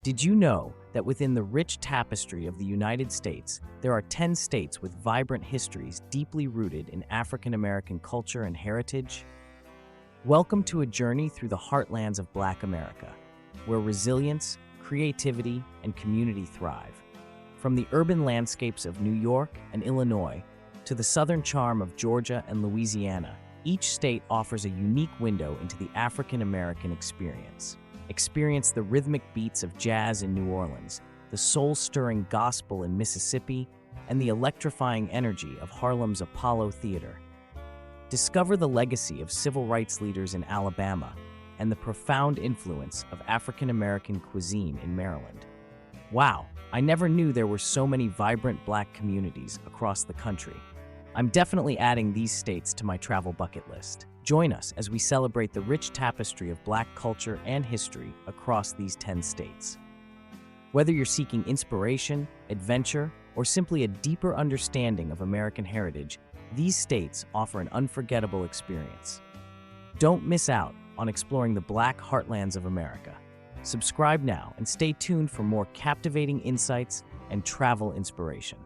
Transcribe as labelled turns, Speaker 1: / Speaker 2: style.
Speaker 1: Did you know that within the rich tapestry of the United States, there are 10 states with vibrant histories deeply rooted in African American culture and heritage? Welcome to a journey through the heartlands of Black America, where resilience, creativity, and community thrive. From the urban landscapes of New York and Illinois to the southern charm of Georgia and Louisiana, each state offers a unique window into the African American experience. Experience the rhythmic beats of jazz in New Orleans, the soul-stirring gospel in Mississippi, and the electrifying energy of Harlem's Apollo Theater. Discover the legacy of civil rights leaders in Alabama and the profound influence of African American cuisine in Maryland. Wow, I never knew there were so many vibrant Black communities across the country. I'm definitely adding these states to my travel bucket list. Join us as we celebrate the rich tapestry of Black culture and history across these 10 states. Whether you're seeking inspiration, adventure, or simply a deeper understanding of American heritage, these states offer an unforgettable experience. Don't miss out on exploring the Black heartlands of America. Subscribe now and stay tuned for more captivating insights and travel inspiration.